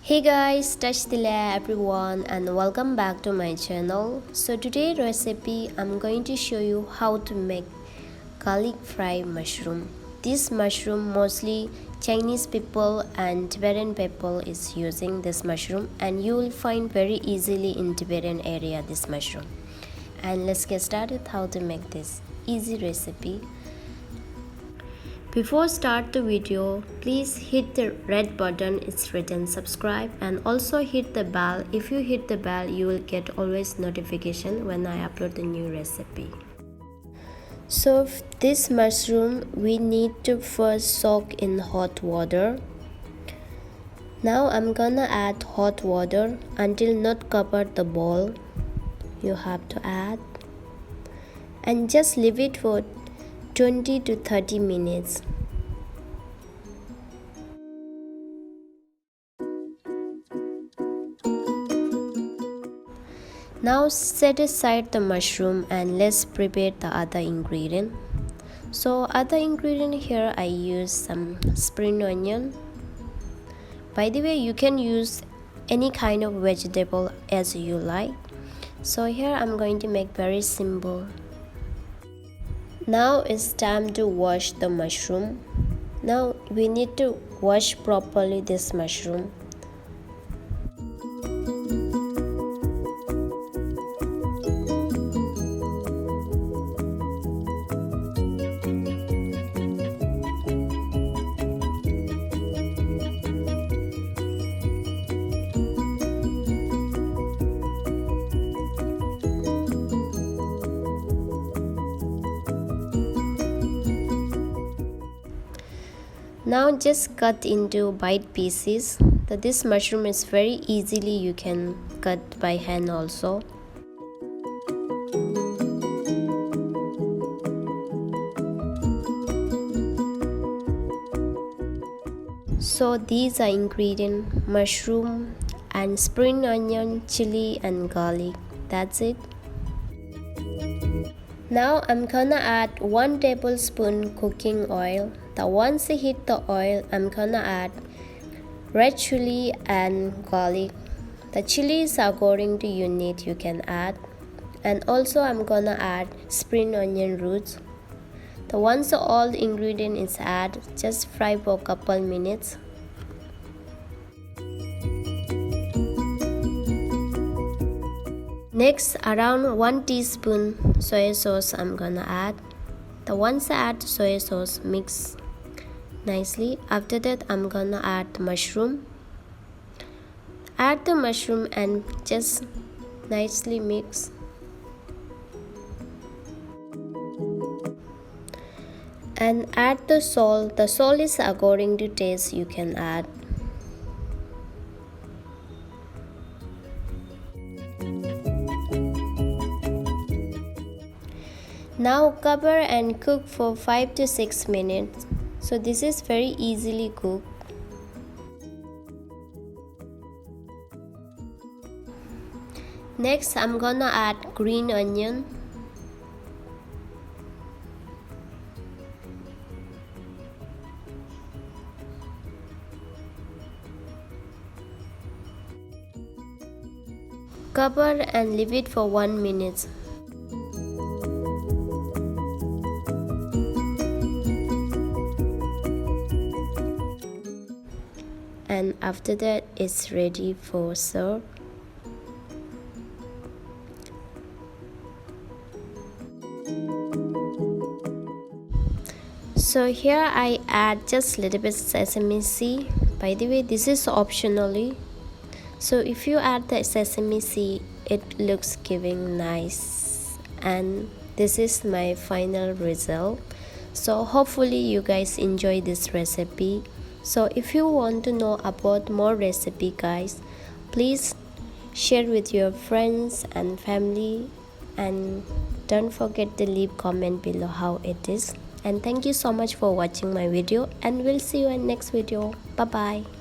Hey guys, Touch everyone and welcome back to my channel. So today's recipe I'm going to show you how to make garlic fried mushroom. This mushroom mostly Chinese people and Tibetan people is using this mushroom, and you will find very easily in Tibetan area this mushroom. And let's get started how to make this easy recipe. Before start the video, please hit the red button, it's written subscribe, and also hit the bell. If you hit the bell, you will get always notification when I upload the new recipe. So this mushroom we need to first soak in hot water. Now I'm gonna add hot water until not cover the bowl. You have to add and just leave it for 20 to 30 minutes. Now set aside the mushroom and let's prepare the other ingredient. So other ingredient here I use some spring onion. By the way, you can use any kind of vegetable as you like. So here I'm going to make very simple. Now it's time to wash the mushroom. Now we need to wash properly this mushroom. Now just cut into bite pieces. This mushroom is very easily you can cut by hand also. So these are ingredients: mushroom and spring onion, chili and garlic. That's it. Now I'm gonna add 1 tablespoon cooking oil. Once I heat the oil, I'm gonna add red chili and garlic. The chili is according to your need you can add. And also I'm gonna add spring onion roots. Once all the ingredient is added, just fry for a couple minutes. Next, around 1 teaspoon soy sauce I'm gonna add. Once I add soy sauce, mix nicely. After that, I'm gonna add the mushroom. Add the mushroom and just nicely mix. And add the salt. The salt is according to taste you can add. Now cover and cook for 5 to 6 minutes. So this is very easily cooked. Next I'm gonna add green onion. Cover and leave it for 1 minute. And after that it's ready for serve. So here I add just little bit sesame seed. By the way, this is optionally. So if you add the sesame seed, it looks giving nice. And this is my final result. So hopefully you guys enjoy this recipe. So if you want to know about more recipe guys, please share with your friends and family, and don't forget to leave comment below how it is. And thank you so much for watching my video, and we'll see you in next video. Bye bye.